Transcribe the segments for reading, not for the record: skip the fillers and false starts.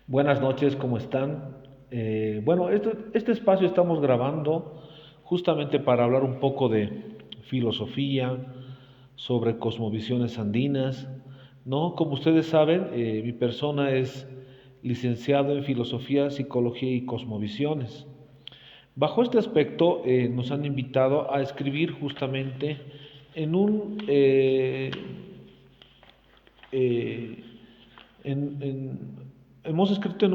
Buenas noches, ¿cómo están? Este espacio estamos grabando justamente para hablar un poco de filosofía, sobre cosmovisiones andinas, ¿no? Como ustedes saben, mi persona es licenciado en filosofía, psicología y cosmovisiones. Bajo este aspecto, nos han invitado a escribir justamente en un eh, hemos escrito en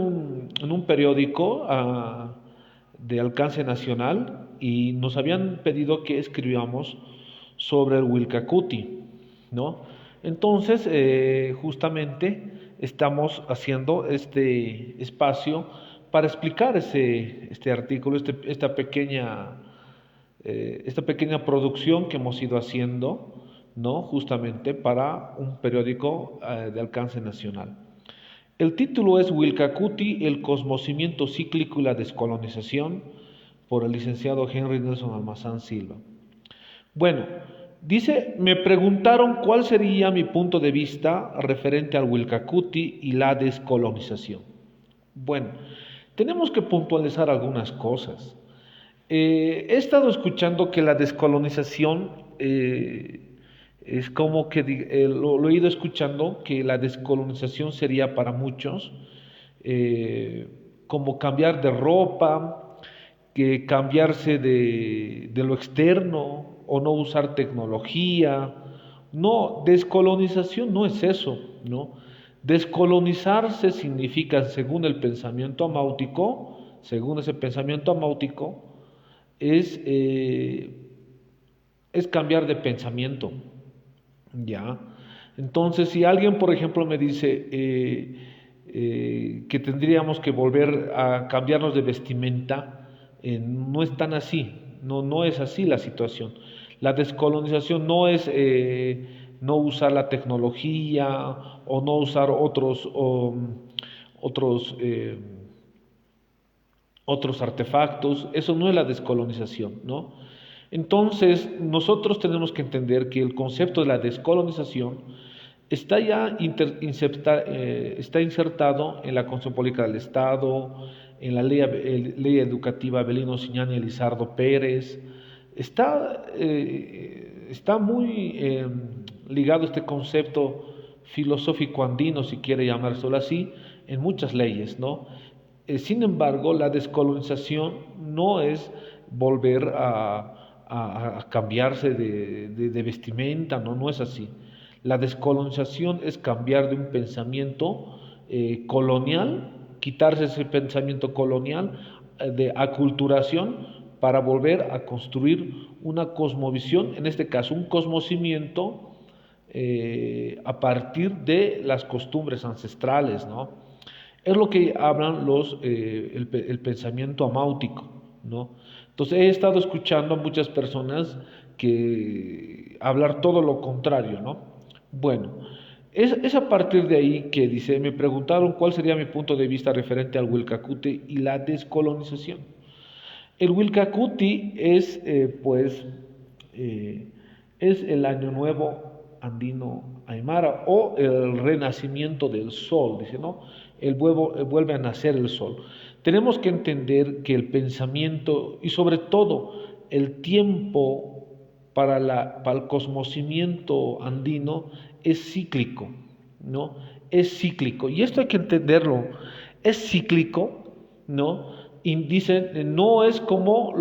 un periódico de alcance nacional y nos habían pedido que escribamos sobre el Wilcacuti, ¿no? Entonces, justamente estamos haciendo este espacio para explicar este artículo, esta pequeña producción que hemos ido haciendo, ¿no? Justamente para un periódico de alcance nacional. El título es Wilcacuti, el cosmocimiento cíclico y la descolonización, por el licenciado Henry Nelson Almazán Silva. Bueno, dice, me preguntaron cuál sería mi punto de vista referente al Wilcacuti y la descolonización. Bueno, tenemos que puntualizar algunas cosas. He estado escuchando que la descolonización es como que lo he ido escuchando, que la descolonización sería para muchos eh, como cambiar de ropa, que cambiarse de lo externo o no usar tecnología. No, descolonización no es eso, ¿no? Descolonizarse significa, según ese pensamiento amáutico, es, eh, es cambiar de pensamiento, ¿ya? Entonces, si alguien, por ejemplo, me dice que tendríamos que volver a cambiarnos de vestimenta, no es tan así, no es así la situación. La descolonización no es no usar la tecnología o no usar otros otros artefactos, eso no es la descolonización, ¿no? Entonces, nosotros tenemos que entender que el concepto de la descolonización está ya está insertado en la Constitución Política del Estado, en la ley educativa Belino Siñán y Lizardo Pérez. Está muy ligado este concepto filosófico andino, si quiere llamárselo así, en muchas leyes, ¿no? Sin embargo, la descolonización no es volver a cambiarse de vestimenta, no es así. La descolonización es cambiar de un pensamiento colonial, quitarse ese pensamiento colonial de aculturación para volver a construir una cosmovisión, en este caso un cosmocimiento a partir de las costumbres ancestrales, ¿no? Es lo que hablan el pensamiento amáutico, ¿no? Entonces he estado escuchando a muchas personas que hablar todo lo contrario, ¿no? Bueno, es a partir de ahí que dice, me preguntaron cuál sería mi punto de vista referente al Wilcacuti y la descolonización. El Wilcacuti eh, es el año nuevo andino aymara o el renacimiento del sol, dice, ¿no? Vuelve a nacer el sol. Tenemos que entender que el pensamiento y sobre todo el tiempo para el cosmocimiento andino es cíclico, ¿no? Es cíclico. Y esto hay que entenderlo. Es cíclico, ¿no? Y dicen, no es como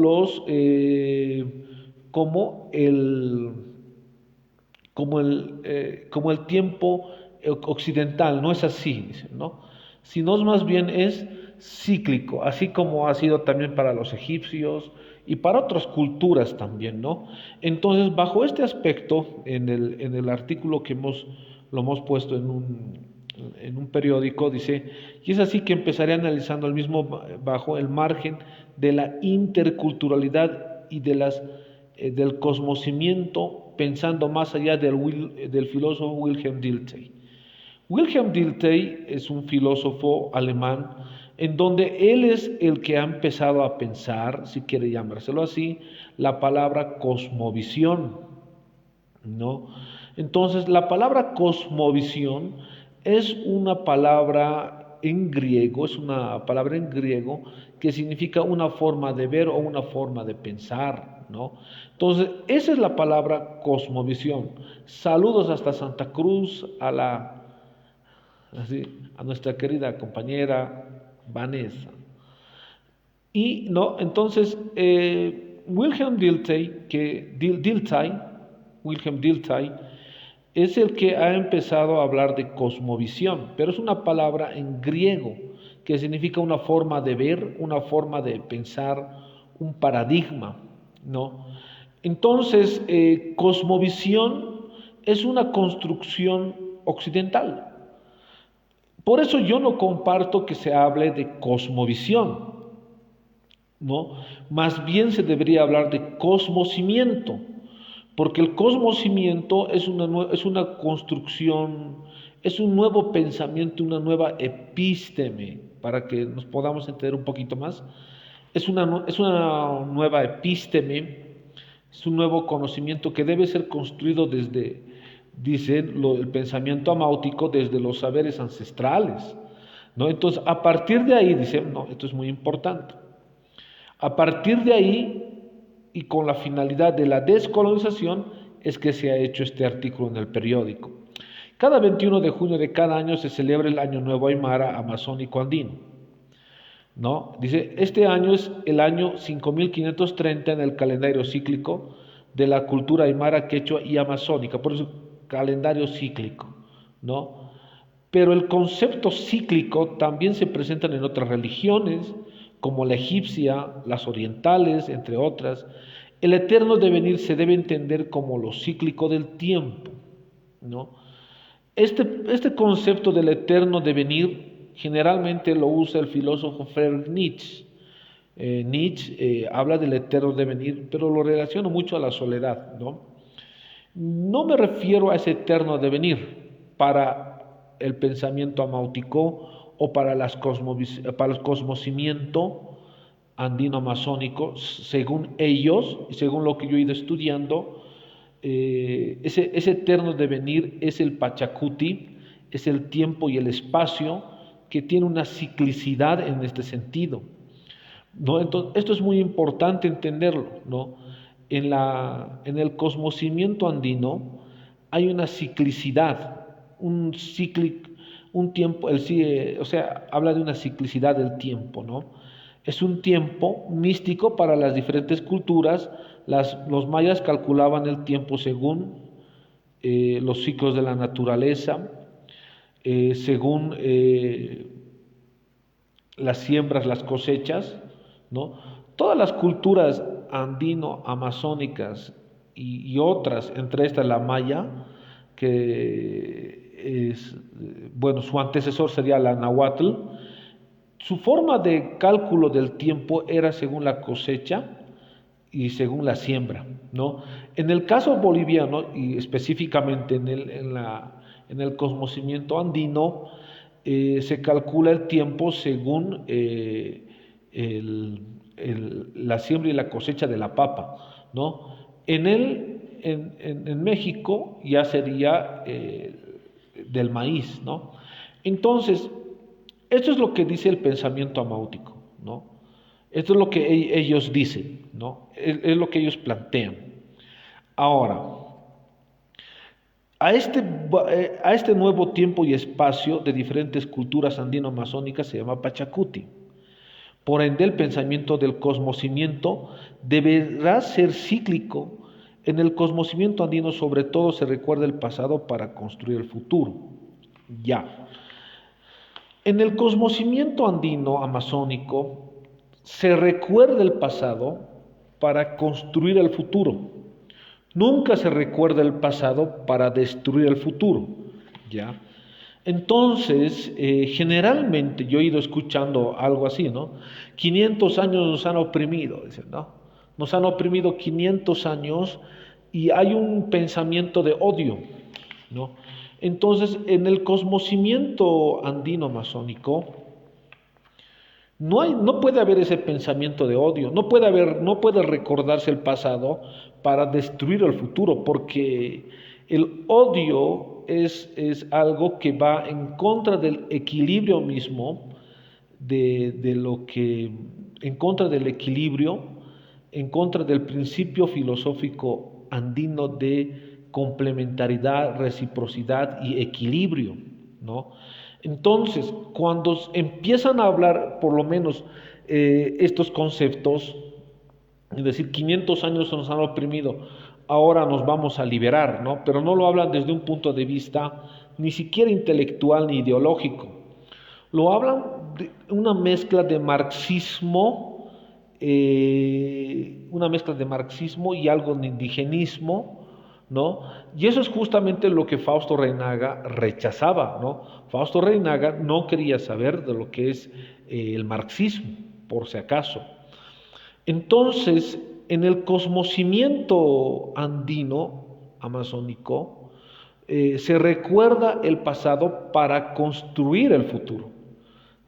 como como el tiempo occidental, no es así, dicen, ¿no? Sino más bien es cíclico, así como ha sido también para los egipcios y para otras culturas también, ¿no? Entonces, bajo este aspecto, en el artículo lo hemos puesto en un periódico, dice, y es así que empezaré analizando el mismo bajo el margen de la interculturalidad y del cosmocimiento, pensando más allá del filósofo Wilhelm Dilthey. Wilhelm Dilthey es un filósofo alemán en donde él es el que ha empezado a pensar, si quiere llamárselo así, la palabra cosmovisión, ¿no? Entonces, la palabra cosmovisión es una palabra en griego, es una palabra en griego que significa una forma de ver o una forma de pensar, ¿no? Entonces, esa es la palabra cosmovisión. Saludos hasta Santa Cruz, a nuestra querida compañera Vanessa. Y no, entonces Wilhelm Dilthey es el que ha empezado a hablar de cosmovisión, pero es una palabra en griego que significa una forma de ver, una forma de pensar, un paradigma, ¿no? Entonces, cosmovisión es una construcción occidental. Por eso yo no comparto que se hable de cosmovisión, ¿no? Más bien se debería hablar de cosmocimiento, porque el cosmocimiento es una construcción, es un nuevo pensamiento, una nueva epísteme, para que nos podamos entender un poquito más. Es una nueva epísteme, es un nuevo conocimiento que debe ser construido desde, dicen, el pensamiento amáutico, desde los saberes ancestrales, ¿no? Entonces, a partir de ahí, dicen, no, esto es muy importante. A partir de ahí, y con la finalidad de la descolonización, es que se ha hecho este artículo en el periódico. Cada 21 de junio de cada año se celebra el Año Nuevo Aymara Amazónico Andino, ¿no? Dice, este año es el año 5530 en el calendario cíclico de la cultura aymara, quechua y amazónica, por eso calendario cíclico, ¿no? Pero el concepto cíclico también se presenta en otras religiones, como la egipcia, las orientales, entre otras. El eterno devenir se debe entender como lo cíclico del tiempo, ¿no? Este concepto del eterno devenir generalmente lo usa el filósofo Friedrich Nietzsche. Nietzsche habla del eterno devenir, pero lo relaciona mucho a la soledad, ¿no? No me refiero a ese eterno devenir para el pensamiento amáutico o para el cosmocimiento andino-amazónico, según ellos, y según lo que yo he ido estudiando, ese eterno devenir es el Pachacuti, es el tiempo y el espacio que tiene una ciclicidad en este sentido, ¿no? Entonces, esto es muy importante entenderlo, ¿no? En el cosmocimiento andino hay una ciclicidad, un tiempo, o sea, habla de una ciclicidad del tiempo, ¿no? Es un tiempo místico para las diferentes culturas. Los mayas calculaban el tiempo según los ciclos de la naturaleza, según las siembras, las cosechas, ¿no? Todas las culturas andino-amazónicas y otras, entre estas la maya, que bueno, su antecesor sería la náhuatl. Su forma de cálculo del tiempo era según la cosecha y según la siembra, ¿no? En el caso boliviano, y específicamente en el cosmocimiento andino, se calcula el tiempo según la siembra y la cosecha de la papa, ¿no? En México ya sería del maíz, ¿no? Entonces, esto es lo que dice el pensamiento amáutico, ¿no? Esto es lo que ellos dicen, ¿no? Es lo que ellos plantean. Ahora, a este nuevo tiempo y espacio de diferentes culturas andino-amazónicas se llama Pachacuti. Por ende, el pensamiento del cosmocimiento deberá ser cíclico. En el cosmocimiento andino, sobre todo, se recuerda el pasado para construir el futuro. Ya. En el cosmocimiento andino amazónico se recuerda el pasado para construir el futuro. Nunca se recuerda el pasado para destruir el futuro, ¿ya? Entonces, generalmente yo he ido escuchando algo así, ¿no? 500 años nos han oprimido, dicen, ¿no? Nos han oprimido 500 años y hay un pensamiento de odio, ¿no? Entonces, en el cosmocimiento andino-amazónico no puede haber ese pensamiento de odio, no puede recordarse el pasado para destruir el futuro, porque El odio es algo que va en contra del equilibrio mismo, de lo que, en contra del equilibrio, en contra del principio filosófico andino de complementariedad, reciprocidad y equilibrio, ¿no? Entonces, cuando empiezan a hablar, por lo menos, estos conceptos, es decir, 500 años nos han oprimido, ahora nos vamos a liberar, ¿no? Pero no lo hablan desde un punto de vista ni siquiera intelectual ni ideológico. Lo hablan de una mezcla de marxismo y algo de indigenismo, ¿no? Y eso es justamente lo que Fausto Reinaga rechazaba, ¿no? Fausto Reinaga no quería saber de lo que es el marxismo, por si acaso. Entonces, en el cosmocimiento andino, amazónico, se recuerda el pasado para construir el futuro.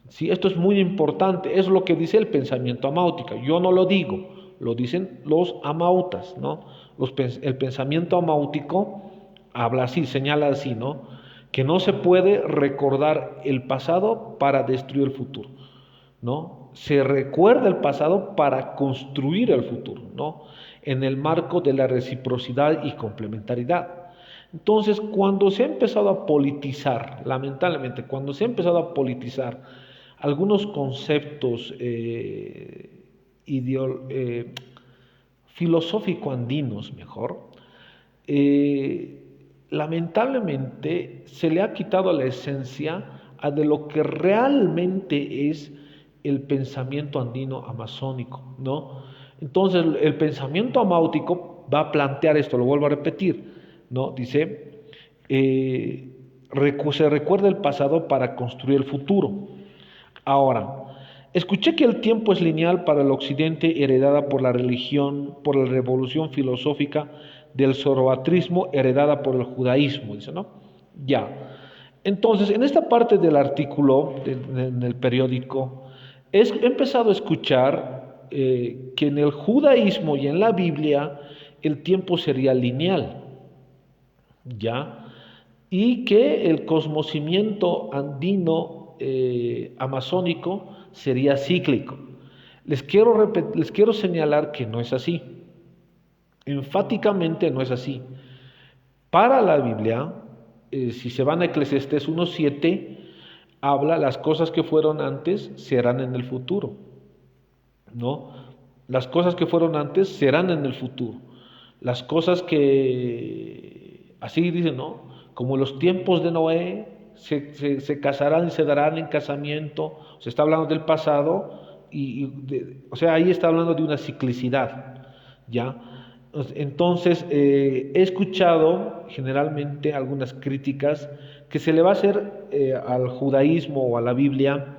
¿Sí? Esto es muy importante, es lo que dice el pensamiento amáutica. Yo no lo digo, lo dicen los amautas, ¿no? El pensamiento amáutico habla así, señala así, ¿no? Que no se puede recordar el pasado para destruir el futuro, ¿no? Se recuerda el pasado para construir el futuro, ¿no? En el marco de la reciprocidad y complementariedad. Entonces, cuando se ha empezado a politizar, lamentablemente, cuando se ha empezado a politizar algunos conceptos filosófico-andinos, mejor, lamentablemente se le ha quitado la esencia a de lo que realmente es el pensamiento andino amazónico, ¿no? Entonces, el pensamiento amáutico va a plantear esto, lo vuelvo a repetir, ¿no? Dice, se recuerda el pasado para construir el futuro. Ahora, escuché que el tiempo es lineal para el occidente heredada por la religión, por la revolución filosófica del zoroastrismo heredada por el judaísmo, dice, ¿no? Ya. Entonces, en esta parte del artículo, en el periódico, he empezado a escuchar que en el judaísmo y en la Biblia el tiempo sería lineal, ¿ya? Y que el cosmocimiento andino amazónico sería cíclico. Les quiero señalar que no es así. Enfáticamente no es así. Para la Biblia, si se van a Eclesiastés 1:7, habla las cosas que fueron antes serán en el futuro, ¿no? Las cosas que fueron antes serán en el futuro. Las cosas que, así dicen, ¿no? Como los tiempos de Noé, se casarán y se darán en casamiento. Se está hablando del pasado, o sea, ahí está hablando de una ciclicidad, ¿ya? Entonces, he escuchado generalmente algunas críticas que se le va a hacer al judaísmo o a la Biblia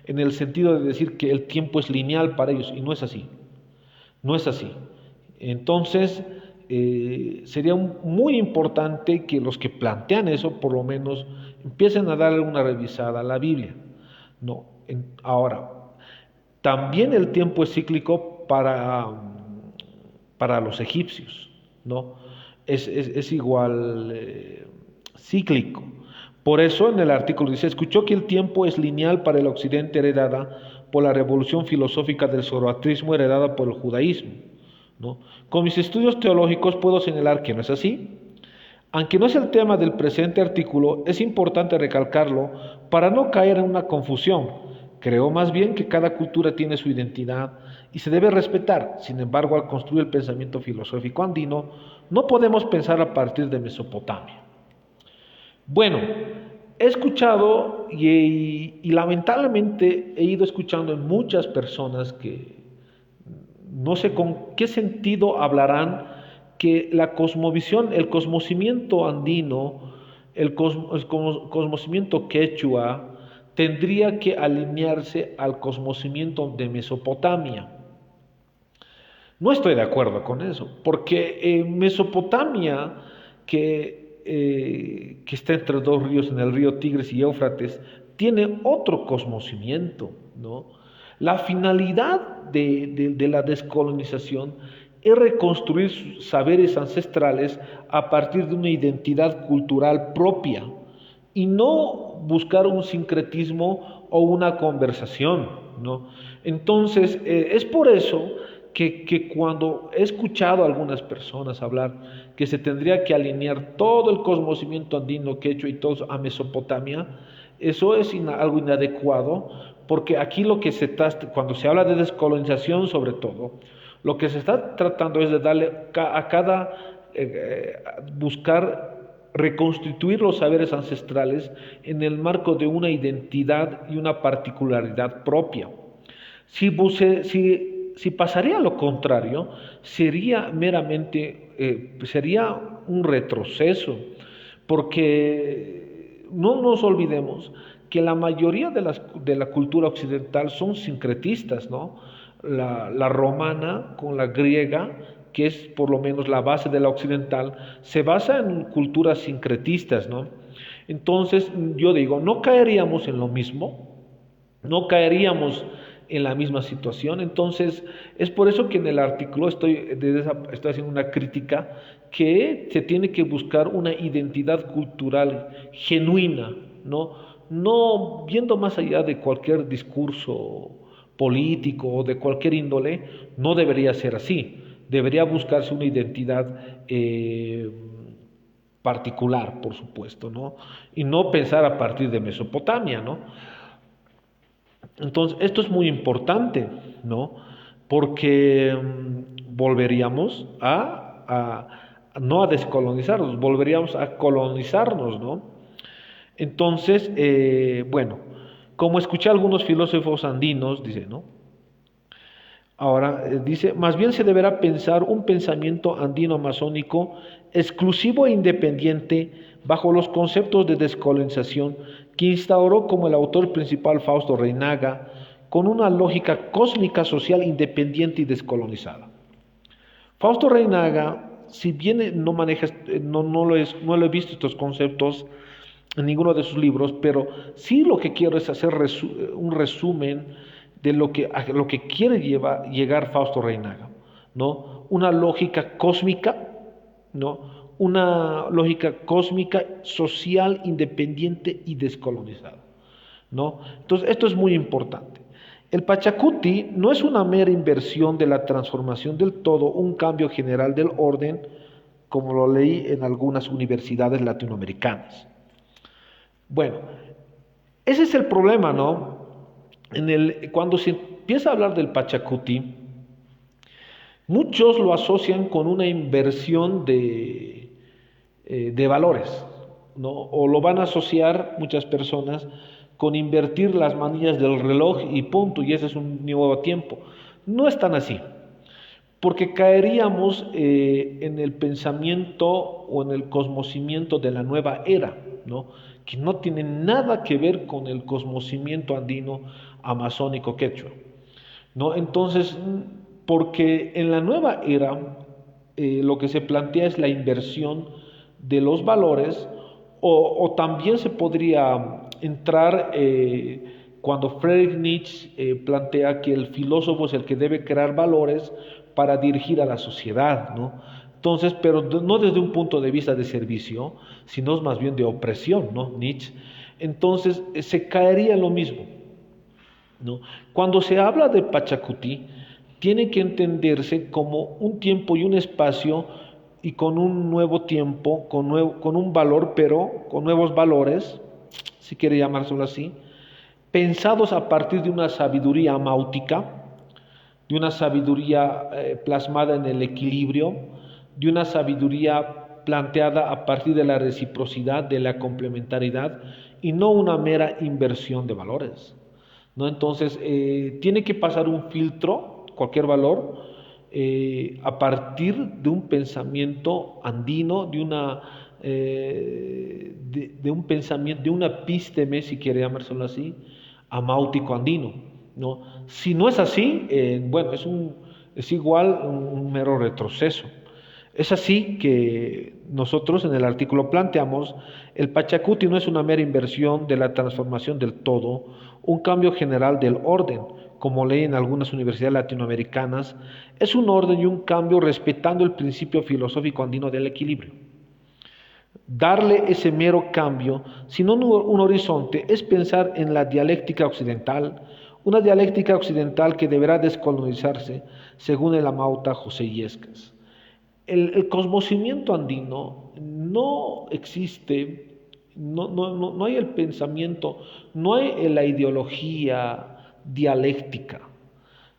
en el sentido de decir que el tiempo es lineal para ellos, y no es así, no es así. Entonces, sería muy importante que los que plantean eso, por lo menos, empiecen a darle una revisada a la Biblia, ¿no? Ahora, también el tiempo es cíclico para los egipcios, ¿no? Es igual cíclico. Por eso en el artículo dice, escuchó que el tiempo es lineal para el occidente heredada por la revolución filosófica del zoroastrismo heredada por el judaísmo, ¿no? Con mis estudios teológicos puedo señalar que no es así. Aunque no es el tema del presente artículo, es importante recalcarlo para no caer en una confusión. Creo más bien que cada cultura tiene su identidad y se debe respetar. Sin embargo, al construir el pensamiento filosófico andino, no podemos pensar a partir de Mesopotamia. Bueno, he escuchado y lamentablemente he ido escuchando en muchas personas que no sé con qué sentido hablarán que la cosmovisión, el cosmocimiento andino, el cosmocimiento quechua, tendría que alinearse al cosmocimiento de Mesopotamia. No estoy de acuerdo con eso, porque Mesopotamia, que está entre dos ríos, en el río Tigris y Éufrates, tiene otro cosmocimiento, ¿no? La finalidad de la descolonización es reconstruir sus saberes ancestrales a partir de una identidad cultural propia y no buscar un sincretismo o una conversación, ¿no? Entonces, es por eso que cuando he escuchado a algunas personas hablar que se tendría que alinear todo el conocimiento andino, quechua y todo a Mesopotamia, eso es algo inadecuado, porque aquí lo que se está, cuando se habla de descolonización sobre todo, lo que se está tratando es de darle a cada, buscar reconstituir los saberes ancestrales en el marco de una identidad y una particularidad propia. Si pasaría lo contrario, sería meramente, sería un retroceso, porque no nos olvidemos que la mayoría de la cultura occidental son sincretistas, ¿no? La romana con la griega, que es por lo menos la base de la occidental, se basa en culturas sincretistas, ¿no? Entonces, yo digo, no caeríamos en lo mismo, no caeríamos en la misma situación. Entonces, es por eso que en el artículo estoy haciendo una crítica que se tiene que buscar una identidad cultural genuina, no viendo más allá de cualquier discurso político o de cualquier índole. No debería ser así. Debería buscarse una identidad particular, por supuesto, ¿no? Y no pensar a partir de Mesopotamia, ¿no? Entonces, esto es muy importante, ¿no? Porque volveríamos no a descolonizarnos, volveríamos a colonizarnos, ¿no? Entonces, bueno, como escuché a algunos filósofos andinos, dice, ¿no? Ahora, dice, más bien se deberá pensar un pensamiento andino-masónico exclusivo e independiente bajo los conceptos de descolonización que instauró como el autor principal Fausto Reinaga, con una lógica cósmica social independiente y descolonizada. Fausto Reinaga, si bien no lo he visto estos conceptos en ninguno de sus libros, pero sí lo que quiero es hacer un resumen de a lo que quiere llegar Fausto Reinaga, ¿no? Una lógica cósmica, ¿no? Una lógica cósmica, social, independiente y descolonizada, ¿no? Entonces, esto es muy importante. El Pachacuti no es una mera inversión de la transformación del todo, un cambio general del orden, como lo leí en algunas universidades latinoamericanas. Bueno, ese es el problema, ¿no? Cuando se empieza a hablar del Pachacuti, muchos lo asocian con una inversión de valores, ¿no? O lo van a asociar muchas personas con invertir las manillas del reloj y punto, y ese es un nuevo tiempo. No es tan así, porque caeríamos en el pensamiento o en el cosmocimiento de la nueva era, ¿no? Que no tiene nada que ver con el cosmocimiento andino amazónico quechua, ¿no? Entonces, porque en la nueva era lo que se plantea es la inversión de los valores, o también se podría entrar cuando Friedrich Nietzsche plantea que el filósofo es el que debe crear valores para dirigir a la sociedad, ¿no? Entonces, pero no desde un punto de vista de servicio, sino más bien de opresión, ¿no? Nietzsche. Entonces, se caería en lo mismo, ¿no? Cuando se habla de Pachacuti, tiene que entenderse como un tiempo y un espacio, y con un nuevo tiempo, con un valor, pero con nuevos valores, si quiere llamárselo así, pensados a partir de una sabiduría amáutica, de una sabiduría plasmada en el equilibrio, de una sabiduría planteada a partir de la reciprocidad, de la complementariedad, y no una mera inversión de valores, ¿no? Entonces, tiene que pasar un filtro, cualquier valor, a partir de un pensamiento andino, de un pensamiento, de una epísteme, si quiere llamárselo así, amáutico andino, ¿no? Si no es así, bueno, es igual un mero retroceso. Es así que nosotros en el artículo planteamos, el Pachacuti no es una mera inversión de la transformación del todo, un cambio general del orden, como leen algunas universidades latinoamericanas, es un orden y un cambio respetando el principio filosófico andino del equilibrio. Darle ese mero cambio, sino un horizonte, es pensar en la dialéctica occidental, una dialéctica occidental que deberá descolonizarse, según el amauta José Illescas. El cosmocimiento andino no existe, no hay el pensamiento, no hay la ideología dialéctica,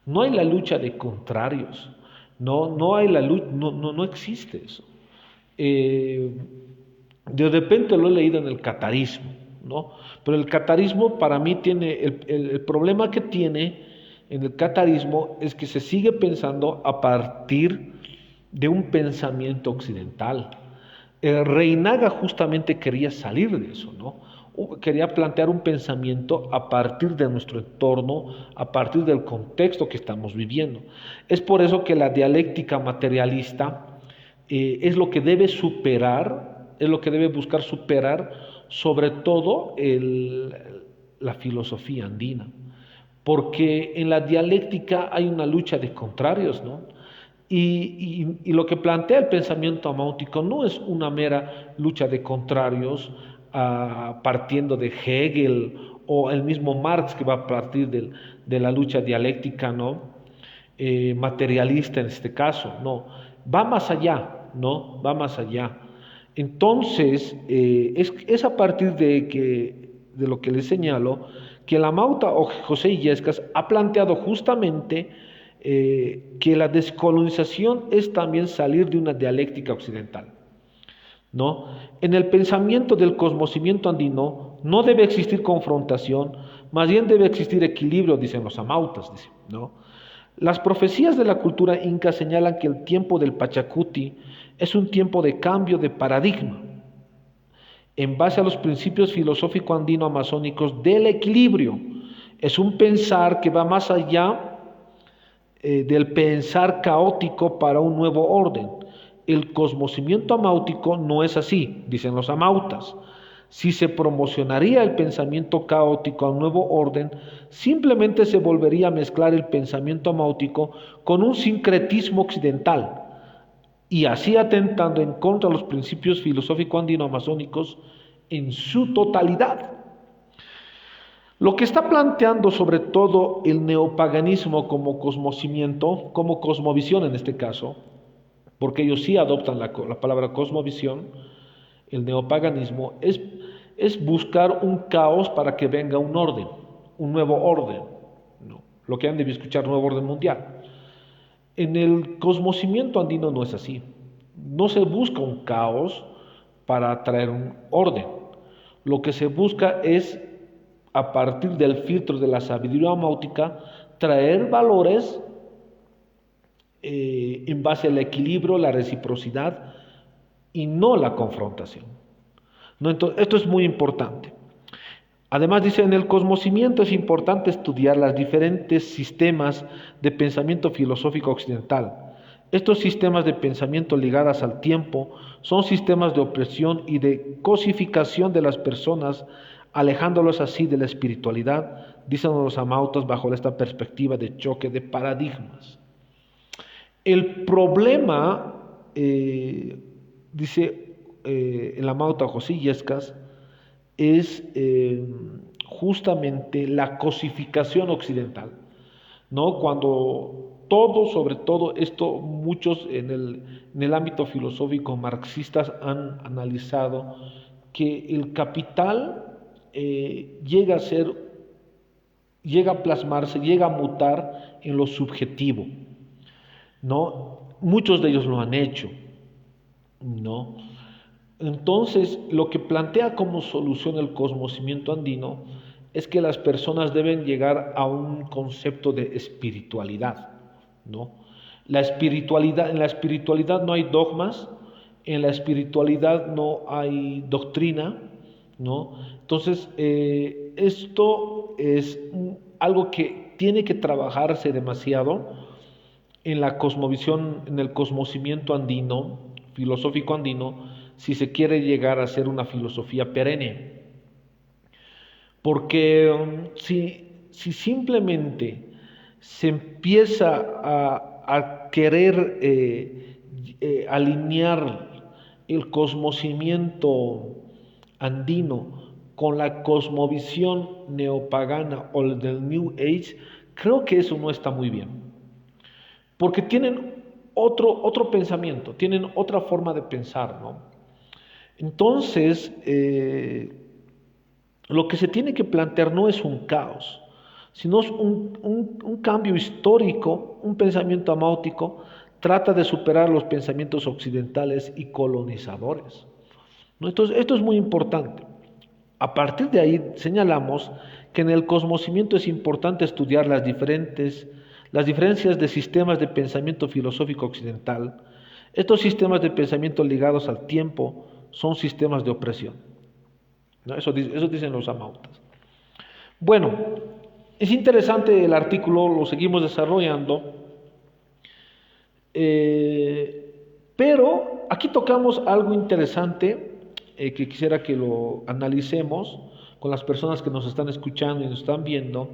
no hay la lucha de contrarios, no hay la lucha, no existe eso. De repente lo he leído en el catarismo, ¿no? Pero el catarismo para mí tiene, el problema que tiene en el catarismo es que se sigue pensando a partir de un pensamiento occidental. Reinaga justamente quería salir de eso, ¿no? Quería plantear un pensamiento a partir de nuestro entorno, a partir del contexto que estamos viviendo. Es por eso que la dialéctica materialista es lo que debe superar, es lo que debe buscar superar, sobre todo la filosofía andina, porque en la dialéctica hay una lucha de contrarios, ¿no? Y lo que plantea el pensamiento amáutico no es una mera lucha de contrarios partiendo de Hegel o el mismo Marx, que va a partir de la lucha dialéctica, ¿no? Materialista en este caso, no, va más allá, ¿no? Va más allá. Entonces, es a partir de lo que les señalo, que la Amauta o José Illescas ha planteado justamente que la descolonización es también salir de una dialéctica occidental, ¿no? En el pensamiento del cosmocimiento andino no debe existir confrontación, más bien debe existir equilibrio, dicen los amautas, ¿no? Las profecías de la cultura inca señalan que el tiempo del Pachacuti es un tiempo de cambio de paradigma, en base a los principios filosófico andino amazónicos del equilibrio. Es un pensar que va más allá del pensar caótico para un nuevo orden. El cosmocimiento amáutico no es así, dicen los amautas. Si se promocionaría el pensamiento caótico a un nuevo orden, simplemente se volvería a mezclar el pensamiento amáutico con un sincretismo occidental, y así atentando en contra de los principios filosófico andino-amazónicos en su totalidad. Lo que está planteando sobre todo el neopaganismo como cosmocimiento, como cosmovisión en este caso, porque ellos sí adoptan la palabra cosmovisión, el neopaganismo, es buscar un caos para que venga un orden, un nuevo orden, ¿no? Lo que han de escuchar, nuevo orden mundial. En el cosmocimiento andino no es así. No se busca un caos para traer un orden. Lo que se busca es, a partir del filtro de la sabiduría amáutica, traer valores en base al equilibrio, la reciprocidad y no la confrontación. ¿No? Entonces, esto es muy importante. Además dice, en el cosmocimiento es importante estudiar los diferentes sistemas de pensamiento filosófico occidental. Estos sistemas de pensamiento ligados al tiempo son sistemas de opresión y de cosificación de las personas, alejándolos así de la espiritualidad, dicen los amautas bajo esta perspectiva de choque de paradigmas. El problema, dice el amauta José Illescas, es justamente la cosificación occidental, ¿no? Cuando todo, sobre todo esto, muchos en el ámbito filosófico marxistas han analizado que el capital llega a plasmarse, llega a mutar en lo subjetivo, ¿no? Muchos de ellos lo han hecho, ¿no? Entonces, lo que plantea como solución el cosmocimiento andino es que las personas deben llegar a un concepto de espiritualidad, ¿no? En la espiritualidad no hay dogmas, en la espiritualidad no hay doctrina, ¿no? Entonces, esto es algo que tiene que trabajarse demasiado en la cosmovisión, en el cosmocimiento andino, filosófico andino, si se quiere llegar a ser una filosofía perenne. Porque si simplemente se empieza a querer alinear el cosmocimiento andino con la cosmovisión neopagana o del New Age, creo que eso no está muy bien, porque tienen otro pensamiento, tienen otra forma de pensar, ¿no? Entonces, lo que se tiene que plantear no es un caos, sino es un cambio histórico, un pensamiento amáutico, trata de superar los pensamientos occidentales y colonizadores, ¿no? Entonces, esto es muy importante. A partir de ahí señalamos que en el cosmocimiento es importante estudiar las diferencias de sistemas de pensamiento filosófico occidental. Estos sistemas de pensamiento ligados al tiempo son sistemas de opresión, ¿no? Eso dicen los amautas. Bueno, es interesante el artículo, lo seguimos desarrollando, pero aquí tocamos algo interesante que quisiera que lo analicemos con las personas que nos están escuchando y nos están viendo.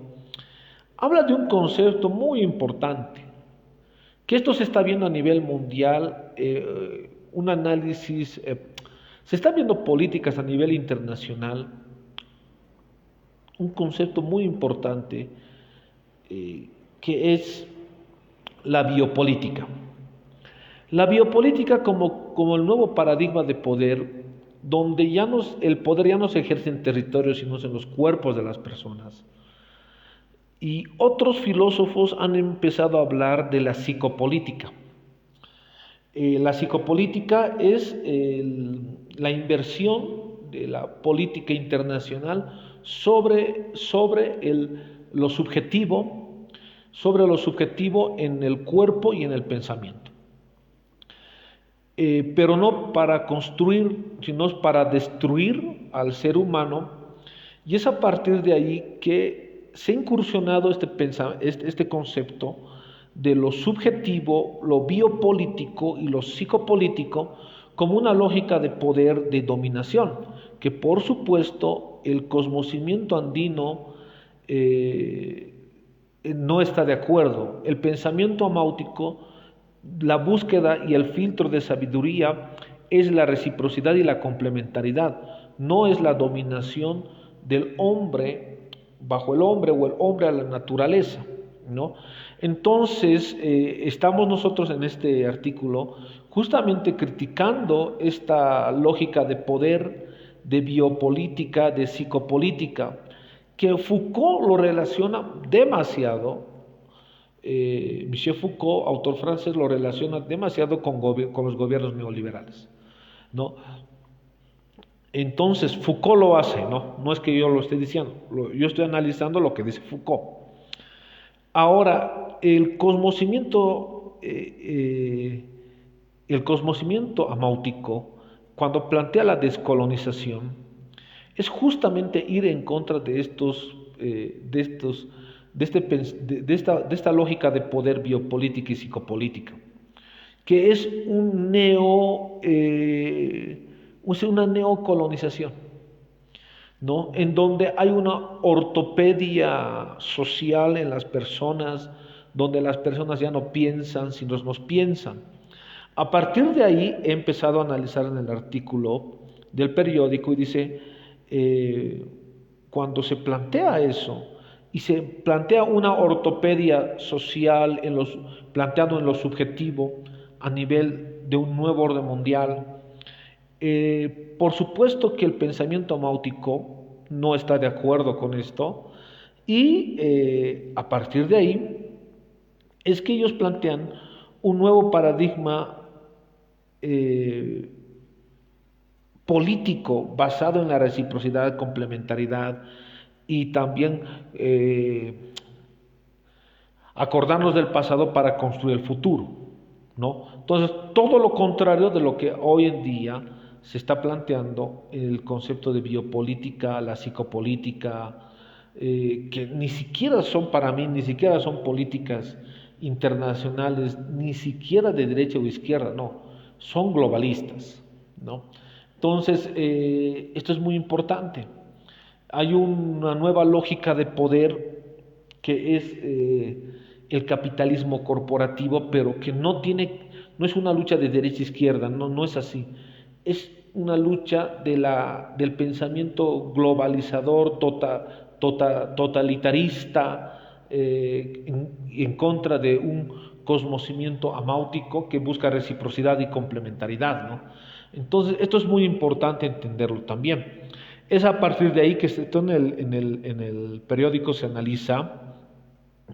Habla de un concepto muy importante, que esto se está viendo a nivel mundial, un análisis, se están viendo políticas a nivel internacional, un concepto muy importante que es la biopolítica. La biopolítica como el nuevo paradigma de poder, donde el poder ya no se ejerce en territorios, sino en los cuerpos de las personas. Y otros filósofos han empezado a hablar de la psicopolítica. La psicopolítica es la inversión de la política internacional sobre lo subjetivo en el cuerpo y en el pensamiento. Pero no para construir, sino para destruir al ser humano, y es a partir de ahí que se ha incursionado este concepto de lo subjetivo, lo biopolítico y lo psicopolítico como una lógica de poder, de dominación, que por supuesto el cosmocimiento andino no está de acuerdo. El pensamiento amáutico, la búsqueda y el filtro de sabiduría es la reciprocidad y la complementariedad, no es la dominación del hombre bajo el hombre o el hombre a la naturaleza, ¿no? Entonces, estamos nosotros en este artículo justamente criticando esta lógica de poder, de biopolítica, de psicopolítica, que Foucault lo relaciona demasiado. Michel Foucault, autor francés, lo relaciona demasiado con los gobiernos neoliberales, ¿no? Entonces Foucault lo hace, no es que yo lo esté diciendo, yo estoy analizando lo que dice Foucault. Ahora, el cosmocimiento amáutico, cuando plantea la descolonización, es justamente ir en contra de esta lógica de poder biopolítica y psicopolítica, que es una neocolonización, ¿no? En donde hay una ortopedia social en las personas, donde las personas ya no piensan, sino nos piensan. A partir de ahí he empezado a analizar en el artículo del periódico y dice, cuando se plantea eso y se plantea una ortopedia social planteado en lo subjetivo a nivel de un nuevo orden mundial, por supuesto que el pensamiento amáutico no está de acuerdo con esto y a partir de ahí es que ellos plantean un nuevo paradigma político basado en la reciprocidad, complementariedad y también acordarnos del pasado para construir el futuro, ¿no? Entonces, todo lo contrario de lo que hoy en día se está planteando el concepto de biopolítica, la psicopolítica, que ni siquiera son para mí, ni siquiera son políticas internacionales, ni siquiera de derecha o izquierda, no, son globalistas, ¿no? Entonces, esto es muy importante. Hay una nueva lógica de poder que es el capitalismo corporativo, pero que no es una lucha de derecha a izquierda, no es así. Es una lucha del pensamiento globalizador, totalitarista, en contra de un cosmocimiento amáutico que busca reciprocidad y complementariedad, ¿no? Entonces, esto es muy importante entenderlo también. Es a partir de ahí que en el periódico se analiza,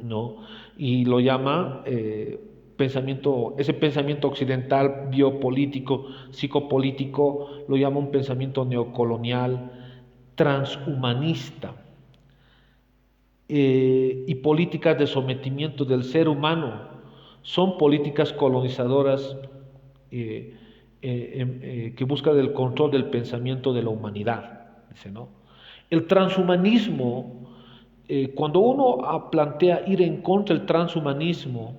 ¿no? Y lo llama ese pensamiento occidental biopolítico, psicopolítico, lo llama un pensamiento neocolonial, transhumanista, y políticas de sometimiento del ser humano. Son políticas colonizadoras que buscan el control del pensamiento de la humanidad, dice, ¿no? El transhumanismo, cuando uno plantea ir en contra del transhumanismo,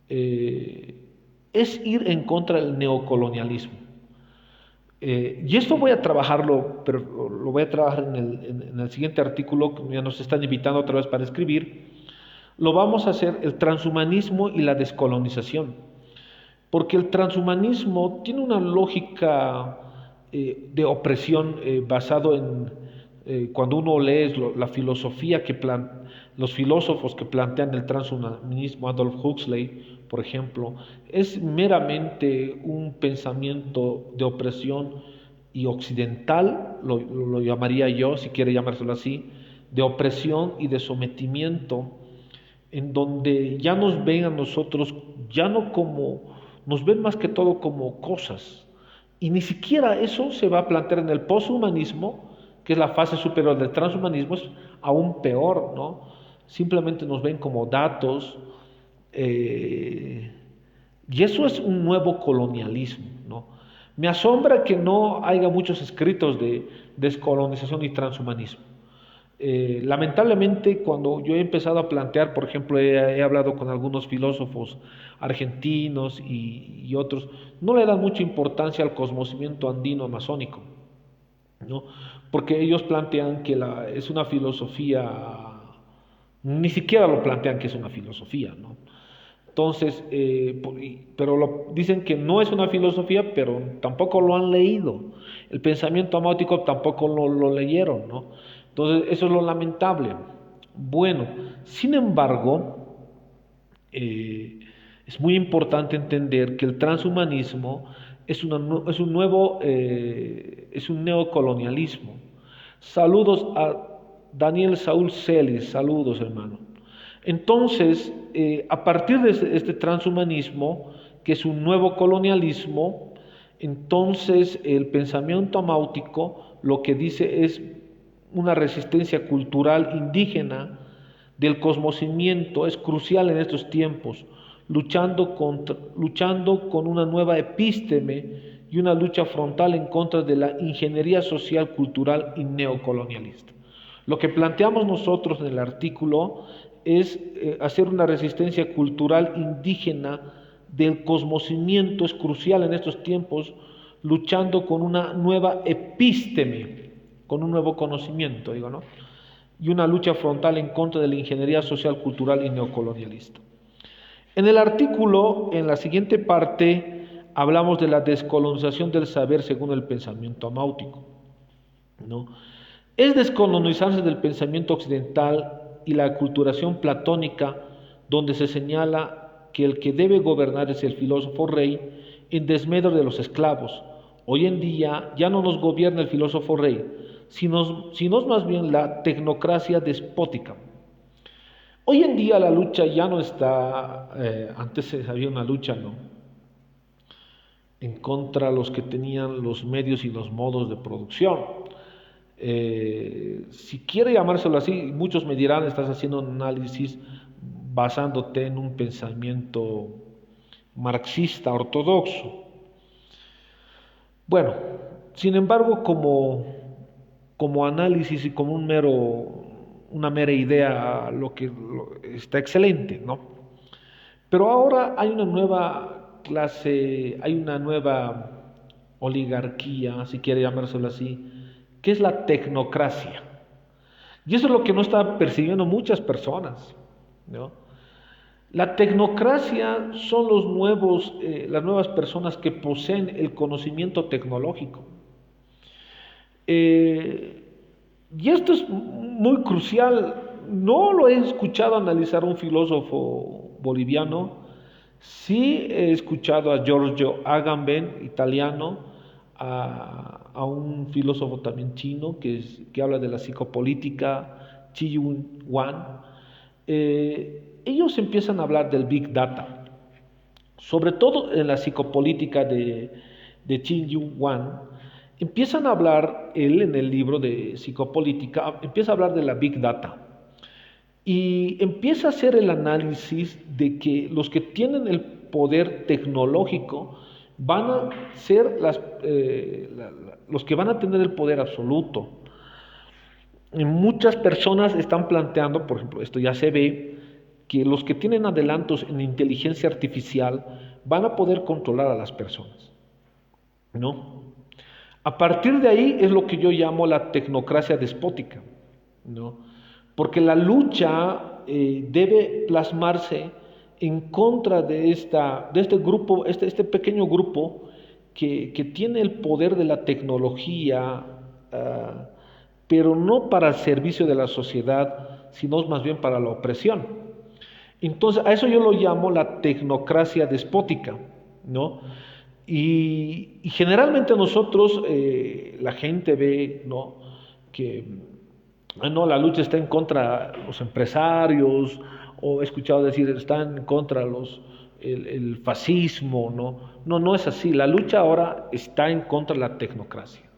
es ir en contra del neocolonialismo. Y esto voy a trabajarlo, pero lo voy a trabajar en el siguiente artículo, que ya nos están invitando otra vez para escribir. Lo vamos a hacer el transhumanismo y la descolonización, porque el transhumanismo tiene una lógica de opresión basado cuando uno lee la filosofía los filósofos que plantean el transhumanismo, Aldous Huxley, por ejemplo, es meramente un pensamiento de opresión y occidental, lo llamaría yo, si quiere llamárselo así, de opresión y de sometimiento, en donde ya nos ven a nosotros, ya no nos ven más que todo como cosas. Y ni siquiera eso se va a plantear en el poshumanismo, que es la fase superior del transhumanismo, es aún peor, ¿no? Simplemente nos ven como datos, y eso es un nuevo colonialismo, ¿no? Me asombra que no haya muchos escritos de descolonización y transhumanismo. Lamentablemente, cuando yo he empezado a plantear, por ejemplo, he hablado con algunos filósofos argentinos y otros, no le dan mucha importancia al conocimiento andino amazónico, ¿no? Porque ellos plantean que es una filosofía, ni siquiera lo plantean que es una filosofía, ¿no? Entonces, pero dicen que no es una filosofía, pero tampoco lo han leído. El pensamiento amáutico tampoco lo leyeron, ¿no? Entonces, eso es lo lamentable. Bueno, sin embargo, es muy importante entender que el transhumanismo es un neocolonialismo. Saludos a Daniel Saúl Celis, saludos hermano. Entonces, a partir de este transhumanismo, que es un nuevo colonialismo, entonces el pensamiento amáutico lo que dice es una resistencia cultural indígena del conocimiento, es crucial en estos tiempos, luchando con una nueva epísteme y una lucha frontal en contra de la ingeniería social, cultural y neocolonialista. Lo que planteamos nosotros en el artículo es hacer una resistencia cultural indígena del conocimiento, es crucial en estos tiempos, luchando con una nueva epísteme, con un nuevo conocimiento, digo, ¿no? Y una lucha frontal en contra de la ingeniería social, cultural y neocolonialista. En el artículo, en la siguiente parte, hablamos de la descolonización del saber según el pensamiento amáutico, ¿no? Es descolonizarse del pensamiento occidental y la aculturación platónica, donde se señala que el que debe gobernar es el filósofo rey en desmedro de los esclavos. Hoy en día ya no nos gobierna el filósofo rey, sino más bien la tecnocracia despótica. Hoy en día la lucha ya no está, antes había una lucha, ¿no?, en contra de los que tenían los medios y los modos de producción. Si quiere llamárselo así, muchos me dirán, estás haciendo un análisis basándote en un pensamiento marxista ortodoxo. Bueno, sin embargo, como análisis y como una mera idea, está excelente, ¿no? Pero ahora hay una nueva clase, hay una nueva oligarquía, si quiere llamárselo así, que es la tecnocracia. Y eso es lo que no están percibiendo muchas personas, ¿no? La tecnocracia son las nuevas personas que poseen el conocimiento tecnológico. Eh, y esto es muy crucial. No lo he escuchado analizar un filósofo boliviano. Sí he escuchado a Giorgio Agamben, italiano, a un filósofo también chino que habla de la psicopolítica, Chi Yun Wan. Ellos empiezan a hablar del Big Data, sobre todo en la psicopolítica de Chi Yun Wan. Empiezan a hablar, él en el libro de psicopolítica, empieza a hablar de la Big Data y empieza a hacer el análisis de que los que tienen el poder tecnológico van a ser los que van a tener el poder absoluto. Y muchas personas están planteando, por ejemplo, esto ya se ve, que los que tienen adelantos en inteligencia artificial van a poder controlar a las personas, ¿no? A partir de ahí es lo que yo llamo la tecnocracia despótica, ¿no? Porque la lucha debe plasmarse en contra de este grupo, este pequeño grupo que tiene el poder de la tecnología, pero no para el servicio de la sociedad, sino más bien para la opresión. Entonces, a eso yo lo llamo la tecnocracia despótica, ¿no? Y generalmente nosotros, la gente ve, ¿no?, que no, la lucha está en contra de los empresarios, o he escuchado decir, están en contra el fascismo, ¿no? No, no es así. La lucha ahora está en contra de la tecnocracia,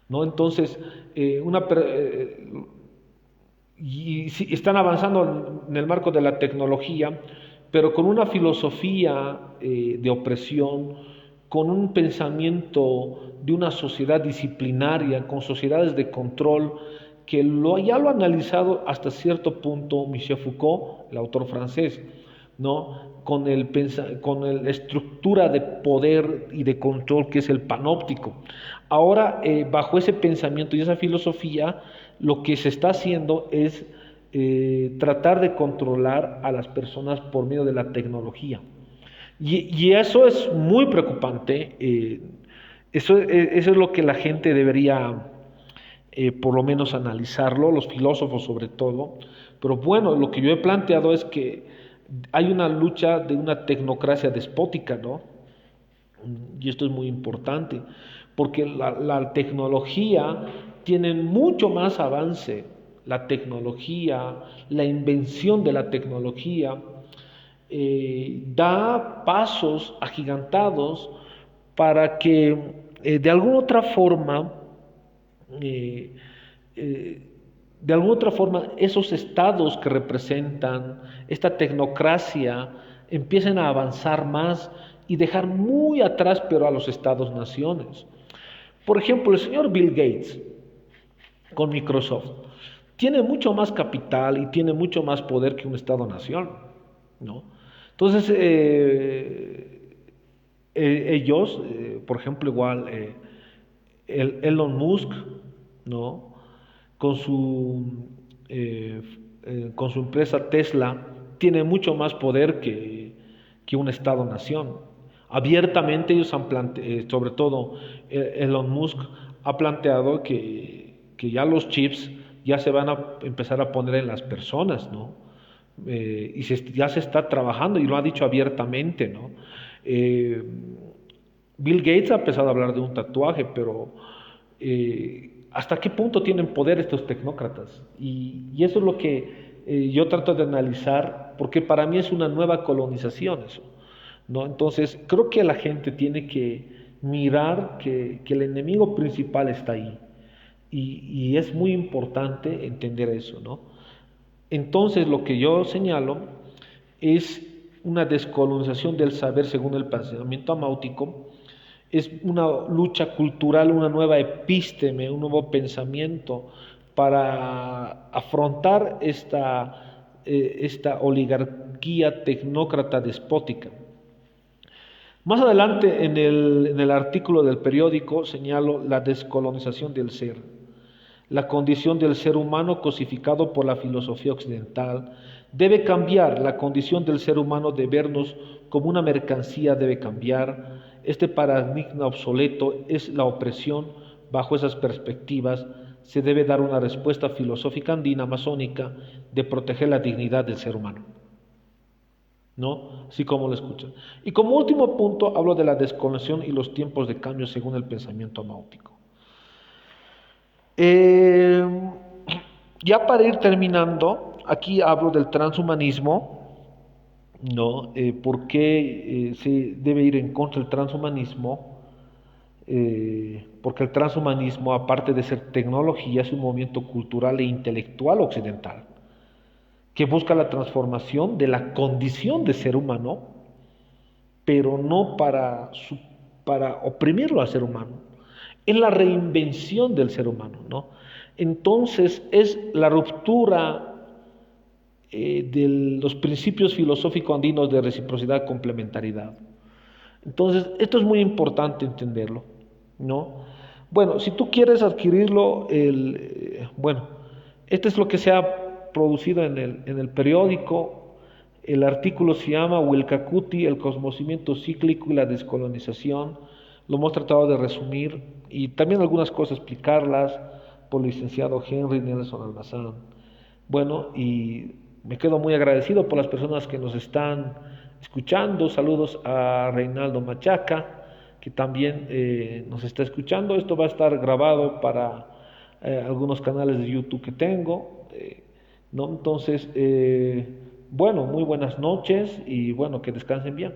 ¿no? Entonces, y sí, están avanzando en el marco de la tecnología, pero con una filosofía de opresión, con un pensamiento de una sociedad disciplinaria, con sociedades de control, que ya lo ha analizado hasta cierto punto Michel Foucault, el autor francés, ¿no? Con la estructura de poder y de control que es el panóptico. Ahora, bajo ese pensamiento y esa filosofía, lo que se está haciendo es tratar de controlar a las personas por medio de la tecnología. Y eso es muy preocupante. Eso es lo que la gente debería, por lo menos, analizarlo, los filósofos sobre todo. Pero bueno, lo que yo he planteado es que hay una lucha de una tecnocracia despótica, ¿no? Y esto es muy importante, porque la tecnología tiene mucho más avance. La tecnología, la invención de la tecnología, da pasos agigantados para que de alguna otra forma esos estados que representan esta tecnocracia empiecen a avanzar más y dejar muy atrás pero a los estados-naciones. Por ejemplo, el señor Bill Gates con Microsoft tiene mucho más capital y tiene mucho más poder que un estado-nación, ¿no? Entonces, ellos, por ejemplo, igual Elon Musk, ¿no?, con su empresa Tesla, tiene mucho más poder que un Estado-nación. Abiertamente ellos han planteado, sobre todo Elon Musk, ha planteado que ya los chips ya se van a empezar a poner en las personas, ¿no? Y ya se está trabajando y lo ha dicho abiertamente, ¿no? Bill Gates ha empezado a hablar de un tatuaje, pero ¿hasta qué punto tienen poder estos tecnócratas? Y eso es lo que yo trato de analizar, porque para mí es una nueva colonización eso, ¿no? Entonces creo que la gente tiene que mirar que el enemigo principal está ahí, y es muy importante entender eso, ¿no? Entonces lo que yo señalo es una descolonización del saber según el pensamiento amáutico, es una lucha cultural, una nueva epísteme, un nuevo pensamiento para afrontar esta oligarquía tecnócrata despótica. Más adelante en el artículo del periódico señalo la descolonización del ser. la condición del ser humano cosificado por la filosofía occidental. Debe cambiar, la condición del ser humano de vernos como una mercancía debe cambiar. Este paradigma obsoleto es la opresión. Bajo esas perspectivas se debe dar una respuesta filosófica andina masónica de proteger la dignidad del ser humano, ¿no? Así como lo escuchan. Y como último punto hablo de la desconexión y los tiempos de cambio según el pensamiento maótico. Eh, ya para ir terminando, aquí hablo del transhumanismo, ¿no? ¿Por qué se debe ir en contra del transhumanismo? Porque el transhumanismo, aparte de ser tecnología, es un movimiento cultural e intelectual occidental que busca la transformación de la condición de ser humano, pero no para oprimirlo al ser humano, es la reinvención del ser humano, ¿no? Entonces es la ruptura de los principios filosóficos andinos de reciprocidad, complementariedad. Entonces, esto es muy importante entenderlo, ¿no? Bueno, si tú quieres adquirirlo, bueno, esto es lo que se ha producido en el periódico. El artículo se llama Wilcacuti, el conocimiento cíclico y la descolonización. Lo hemos tratado de resumir y también algunas cosas explicarlas por el licenciado Henry Nelson Almazán. Bueno, y me quedo muy agradecido por las personas que nos están escuchando. Saludos a Reinaldo Machaca, que también nos está escuchando. Esto va a estar grabado para algunos canales de YouTube que tengo, ¿no? Entonces, bueno, muy buenas noches y bueno, que descansen bien.